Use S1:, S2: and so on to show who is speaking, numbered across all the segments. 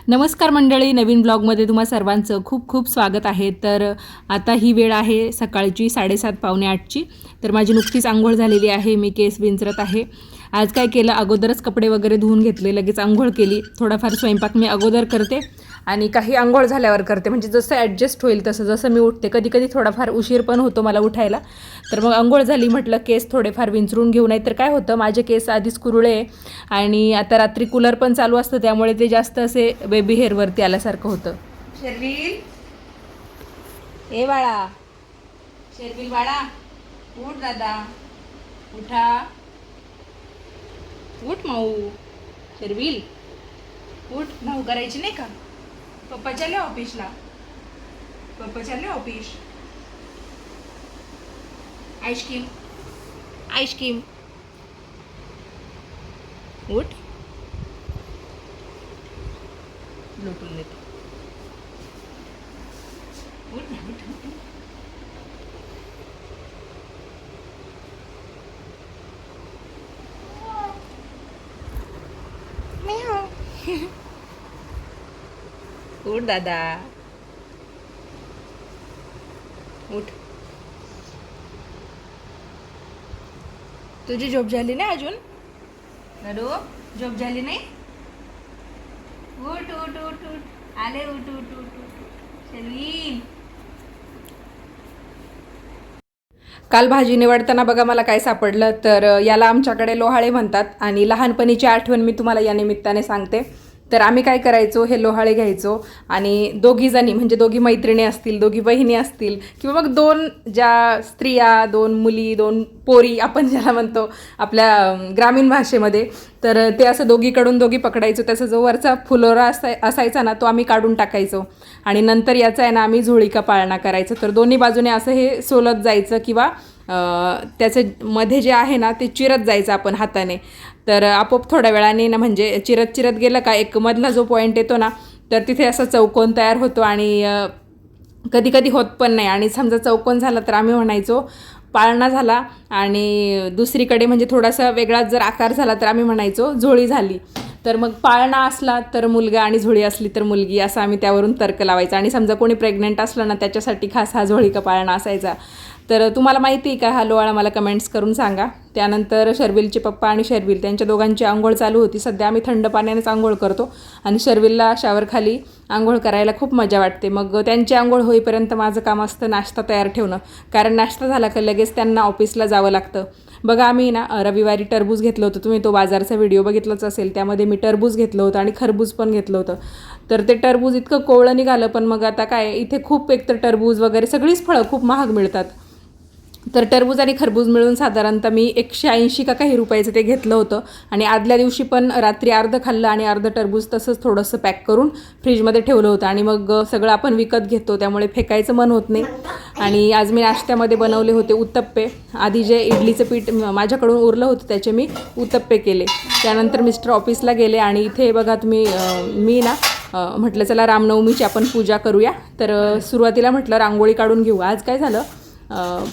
S1: नमस्कार मंडळी, नवीन ब्लॉगमध्ये तुम्हा सर्वांचं खूप खूप स्वागत आहे। तर आता ही वेळ आहे सकाळची 7:30 पावणे 8ची। तर माझी नुकतीच आंघोळ झालेली आहे, मी केस विंचरत आहे। आज काय केलं, अगोदरच कपडे वगैरे धुवून घेतले, लगेच आंघोळ केली। थोडाफार स्वयंपाक मी अगोदर करते आणि काही आंघोळ झाल्यावर करते, म्हणजे जसं ॲडजस्ट होईल तसं, जसं मी उठते। कधी कधी थोडाफार उशीर पण होतो मला उठायला। तर मग आंघोळ झाली, म्हटलं केस थोडेफार विंचरून घेऊ, नाही तर काय होतं, माझे केस आधीच कुरळे आणि आता रात्री कूलर पण चालू असतं, त्यामुळे ते जास्त असे बेबी हेअरवरती आल्यासारखं होतं। शर्विल, ए बाळा, शर्विल बाळा, उठ दादा, उठा, उठ माऊ, शर्विल उठ, माऊ करायची नाही का? पप्पा चालले ऑफिसला, पप्पा चालले ऑफिस। आईस्क्रीम, आईस्क्रीम, उठ, लोटून देते, उठ ना, उठ, उठ। उठ दादा, उठ। तुझी झोप झाली नाही अजून? नडू, झोप झाली नाही? उठ उठ उठ उठ, आले, उठ उठ उठ उठ, शर्विल। काल भाजी निवडताना बघा मला काय सापडलं, तर याला आमच्याकडे लोहाळे म्हणतात आणि लहानपणीची आठवण मी तुम्हाला या निमित्ताने सांगते। तर आम्ही काय करायचो, हे लोहाळे घ्यायचो आणि दोघी जणी, म्हणजे दोघी मैत्रिणी असतील, दोघी बहिणी असतील, किंवा मग दोन ज्या स्त्रिया, दोन मुली, दोन पोरी आपण ज्याला म्हणतो आपल्या ग्रामीण भाषेमध्ये, तर ते असं दोघीकडून दोघी पकडायचो। त्याचा जो वरचा फुलोरा असायचा ना, तो आम्ही काढून टाकायचो आणि नंतर याचा आहे ना आम्ही झोळीका पाळणा करायचो। तर दोन्ही बाजूने असं हे सोलत जायचं किंवा त्याचं मध्ये जे आहे ना ते चिरत जायचं आपण हाताने। तर आपोआप थोड्या वेळाने ना, म्हणजे चिरत चिरत गेलं का एक मधला जो पॉईंट येतो ना, तर तिथे असा चौकोन तयार होतो आणि कधी कधी होत पण नाही। आणि समजा चौकोन झाला तर आम्ही म्हणायचो पाळणा झाला, आणि दुसरीकडे म्हणजे थोडासा वेगळा जर आकार झाला तर आम्ही म्हणायचो झोळी झाली। तर मग पाळणा असला तर मुलगा आणि झोळी असली तर मुलगी, असं आम्ही त्यावरून तर्क लावायचा। आणि समजा कोणी प्रेग्नेंट असलं ना, त्याच्यासाठी खास हा झोळी का पाळणा असायचा। तर तुम्हाला माहिती आहे का हा लोहाळा, मला कमेंट्स करून सांगा। त्यानंतर शर्विलचे पप्पा आणि शर्विल त्यांच्या दोघांची आंघोळ चालू होती। सध्या आम्ही थंड पाण्यानेच आंघोळ करतो आणि शर्विलला शावरखाली आंघोळ करायला खूप मजा वाटते। मग त्यांची आंघोळ होईपर्यंत माझं काम असतं नाश्ता तयार ठेवणं, कारण नाश्ता झाला का लगेच त्यांना ऑफिसला जावं लागतं। बघा आम्ही ना रविवारी टरबूज घेतलं होतं, तुम्ही तो बाजारचा व्हिडिओ बघितलाच असेल, त्यामध्ये मी टरबूज घेतलं होतं आणि खरबूज पण घेतलं होतं। तर ते टरबूज इतकं कोवळं निघालं, पण मग आता काय, इथे खूप एकतर टरबूज वगैरे सगळीच फळं खूप महाग मिळतात। तर टरबूज आणि खरबूज मिळून साधारणतः मी 180 का काही रुपयाचं ते घेतलं होतं। आणि आदल्या दिवशी पण रात्री अर्धं खाल्लं आणि अर्धं टरबूज तसंच थोडंसं पॅक करून फ्रीजमध्ये ठेवलं होतं। आणि मग सगळं आपण विकत घेतो त्यामुळे फेकायचं मन होत नाही। आणि आज मी नाश्त्यामध्ये बनवले होते उत्तप्पे। आधी जे इडलीचं पीठ माझ्याकडून उरलं होतं त्याचे मी उत्तप्पे केले। त्यानंतर मिस्टर ऑफिसला गेले आणि इथे बघा तुम्ही, मी ना म्हटलं चला रामनवमीची आपण पूजा करूया। तर सुरुवातीला म्हटलं रांगोळी काढून घेऊ। आज काय झालं,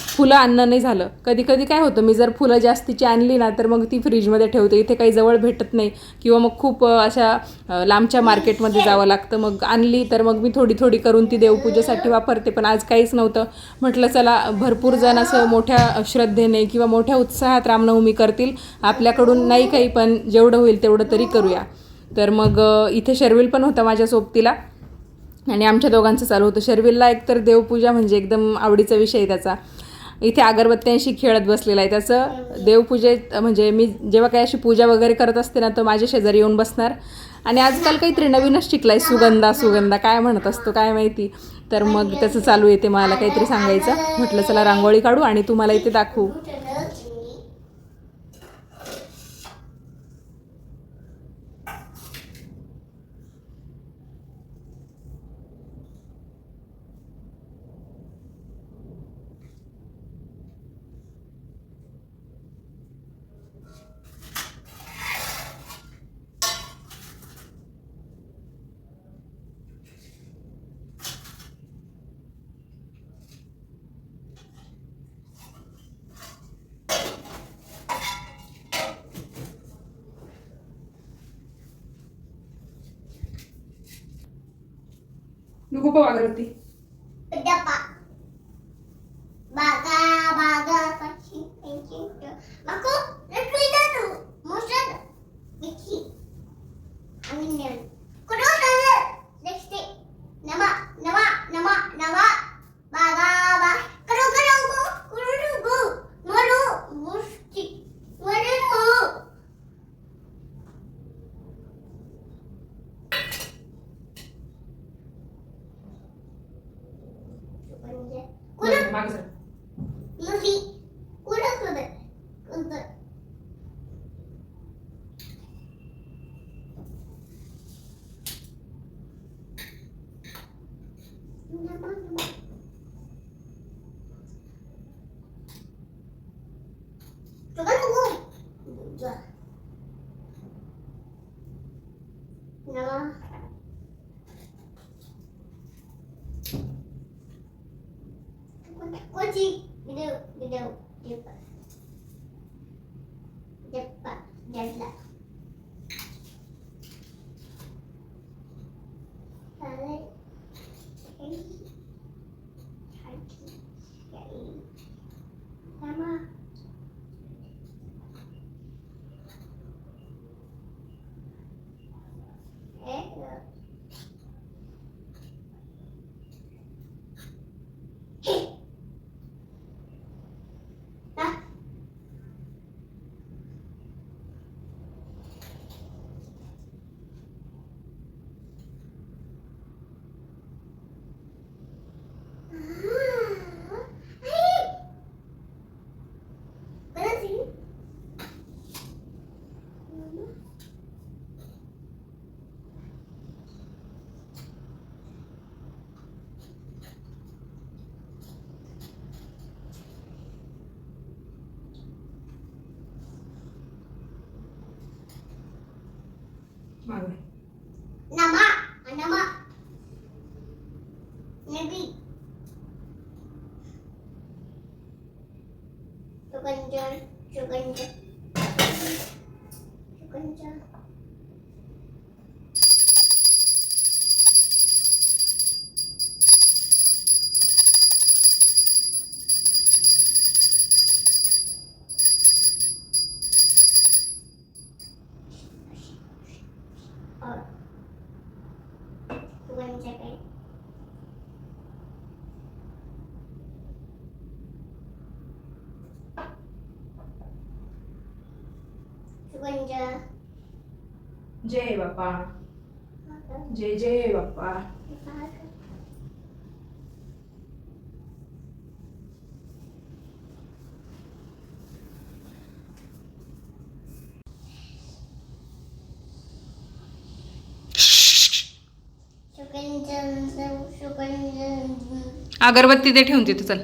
S1: फुलं आणणं नाही झालं। कधी कधी काय होतं, मी जर फुलं जास्तीची आणली ना तर मग ती फ्रीजमध्ये ठेवते, इथे काही जवळ भेटत नाही, किंवा मग खूप अशा लांबच्या मार्केटमध्ये जावं लागतं। मग आणली तर मग मी थोडी थोडी करून ती देवपूजेसाठी वापरते, पण आज काहीच नव्हतं। म्हटलं चला भरपूर जण असं मोठ्या श्रद्धेने किंवा मोठ्या उत्साहात रामनवमी करतील, आपल्याकडून नाही काही पण जेवढं होईल तेवढं तरी करूया। तर मग इथे शर्विल पण होता माझ्या सोबतीला आणि आमच्या दोघांचं चालू होतं। शर्विलला एकतर देवपूजा म्हणजे एकदम आवडीचा विषय त्याचा, इथे अगरबत्त्यांशी खेळत बसलेला आहे। त्याचं देवपूजेत म्हणजे मी जेव्हा काही अशी पूजा वगैरे करत असते ना, तर माझ्या शेजारी येऊन बसणार आणि आजकाल काहीतरी नवीनच शिकलाय, सुगंधा सुगंधा काय म्हणत असतो काय माहिती। तर मग त्याचं चालू येते मला काहीतरी सांगायचं। म्हटलं चला रांगोळी काढू आणि तुम्हाला इथे दाखवू। नको पाव अगरबत्ती.
S2: डब्बा बागा बागा पक्षी पेंची मको लटुईदा तू मोशन देखी अमिन्यन कुडो ताने देखते नमा नमा नमा नमा बागा बा करो करो गो कुडो गो मरो मुष्टि मरे मो कुडो
S1: माग सर.
S2: मुसी कुडो कुडो कुडो नमा नमा coba tunggu nama kunci video video cepat cepat jadilah balik sama
S1: माग.
S2: nama nama nabi Sukanjar Sukanjar Sukanjar और Sukanjar Sukanjar
S1: जय बाप्पा. जय जय बाप्पा. अगरबत्ती ते ठेवून तिथं चल.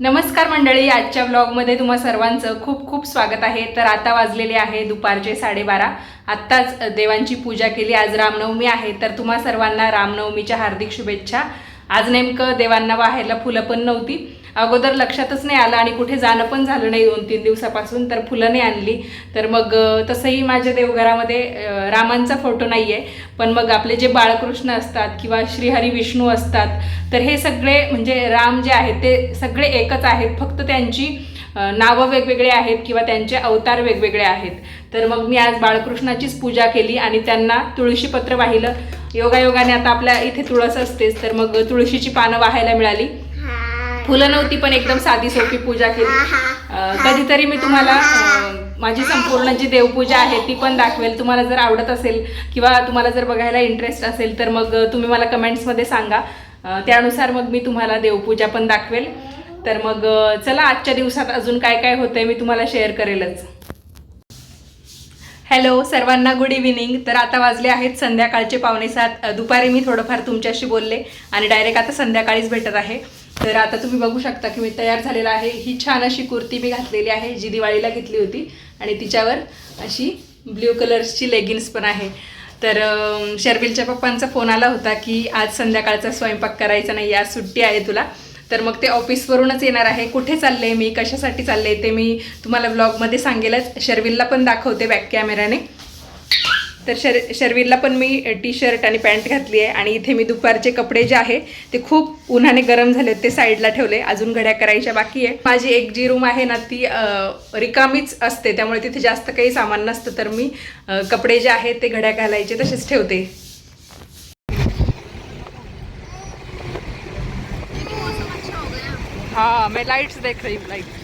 S1: नमस्कार मंडळी, आजच्या ब्लॉगमध्ये तुम्हा सर्वांचं खूप खूप स्वागत आहे. तर आता वाजलेले आहे दुपारचे 12:30. आत्ताच देवांची पूजा केली. आज रामनवमी आहे, तर तुम्हा सर्वांना रामनवमीच्या हार्दिक शुभेच्छा. आज नेमकं देवांना वाहायला फुलं पण नव्हती. अगोदर लक्षातच नाही आलं आणि कुठे जाणं पण झालं नाही 2-3 दिवसापासून, तर फुलं नाही आणली. तर मग तसंही माझ्या देवघरामध्ये रामांचा फोटो नाही आहे, पण मग आपले जे बाळकृष्ण असतात किंवा श्रीहरी विष्णू असतात, तर हे सगळे म्हणजे राम जे आहेत ते सगळे एकच आहेत, फक्त त्यांची नावं वेगवेगळे आहेत किंवा त्यांचे अवतार वेगवेगळे आहेत. तर मग मी आज बाळकृष्णाचीच पूजा केली आणि त्यांना तुळशीपत्र वाहिलं. योगायोगाने आता आपल्या इथे तुळस असतेच, तर मग तुळशीची पानं वाहायला मिळाली. फुलं नव्हती, पण एकदम साधी सोपी पूजा केली. कधीतरी मी तुम्हाला माझी संपूर्ण जी देवपूजा आहे ती पण दाखवेल. तुम्हाला जर आवडत असेल किंवा तुम्हाला जर बघायला इंटरेस्ट असेल तर मग तुम्ही मला कमेंट्समध्ये सांगा, त्यानुसार मग मी तुम्हाला देवपूजा पण दाखवेल. तर मग चला, आजच्या दिवसात अजून काय काय होतंय मी तुम्हाला शेअर करेलच. हॅलो सर्वांना, गुड इव्हिनिंग. तर आता वाजले आहेत संध्याकाळचे 6:45. दुपारी मी थोडंफार तुमच्याशी बोलले आणि डायरेक्ट आता संध्याकाळीच भेटत आहे. तर आता तुम्ही बघू शकता की मी तयार झालेला आहे. ही छान अशी कुर्ती मी घातलेली आहे, जी दिवाळीला घेतली होती, आणि तिच्यावर अशी ब्ल्यू कलर्सची लेगिन्स पण आहे. तर शर्विलच्या पप्पांचा फोन आला होता की आज संध्याकाळचा स्वयंपाक करायचा नाही, आज सुट्टी आहे तुला. तर मग ते ऑफिसवरूनच येणार आहे. कुठे चालले मी, कशासाठी चालले ते मी तुम्हाला ब्लॉगमध्ये सांगेलच. शर्विलला पण दाखवते बॅक कॅमेऱ्याने. तर शर्विलला पण मी टी शर्ट आणि पॅन्ट घातली आहे आणि इथे मी दुपारचे कपडे जे आहे ते खूप उन्हाने गरम झाले ते साईडला ठेवले. अजून घड्या करायच्या बाकी आहे. माझी एक जी रूम आहे ना ती रिकामीच असते, त्यामुळे तिथे जास्त काही सामान नसतं. तर मी कपडे जे आहेत ते घड्या घालायचे तसेच ठेवते. हाँ मैं लाइट्स देख रही हूँ. लाइट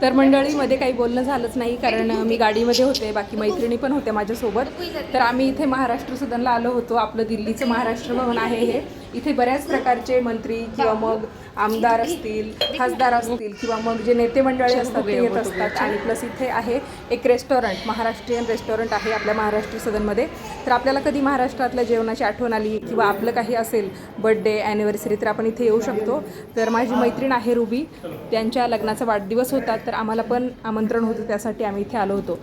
S1: तर मंडळीमध्ये काही बोलणं झालंच नाही, कारण मी गाडीमध्ये होते, बाकी मैत्रिणी पण होत्या माझ्यासोबत. तर आम्ही इथे महाराष्ट्र सदनला आलो होतो. आपलं दिल्लीचं महाराष्ट्र भवन आहे हे. इथे बऱ्याच प्रकारचे मंत्री किंवा मग आमदार असतील, खासदार असतील किंवा मग जे नेते मंडळी असतात ते येत असतात. आणि प्लस इथे आहे एक रेस्टॉरंट, महाराष्ट्रीयन रेस्टॉरंट आहे आपल्या महाराष्ट्र सदनमध्ये. तर आपल्याला कधी महाराष्ट्रातल्या जेवणाची आठवण आली किंवा आपलं काही असेल बर्थडे ॲनिव्हर्सरी तर आपण इथे येऊ शकतो. तर माझी मैत्रीण आहे रुबी, त्यांच्या लग्नाचा वाढदिवस होता, तर आम्हाला पण आमंत्रण होतं, त्यासाठी आम्ही इथे आलो होतो.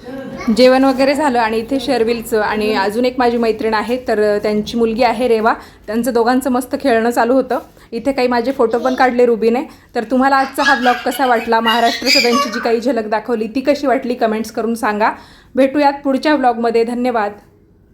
S1: जेवण वगैरे झालं आणि इथे शर्विलचं आणि अजून एक माझी मैत्रीण आहे, तर त्यांची मुलगी आहे रेवा, त्यांचं दोघांचं मस्त खेळणं चालू होतं. इथे काही माझे फोटो पण काढले रुबीने. तर तुम्हाला आजचा हा ब्लॉग कसा वाटला, महाराष्ट्र सदनची जी काही झलक दाखवली ती कशी वाटली कमेंट्स करून सांगा. भेटूयात पुढच्या ब्लॉगमध्ये. धन्यवाद.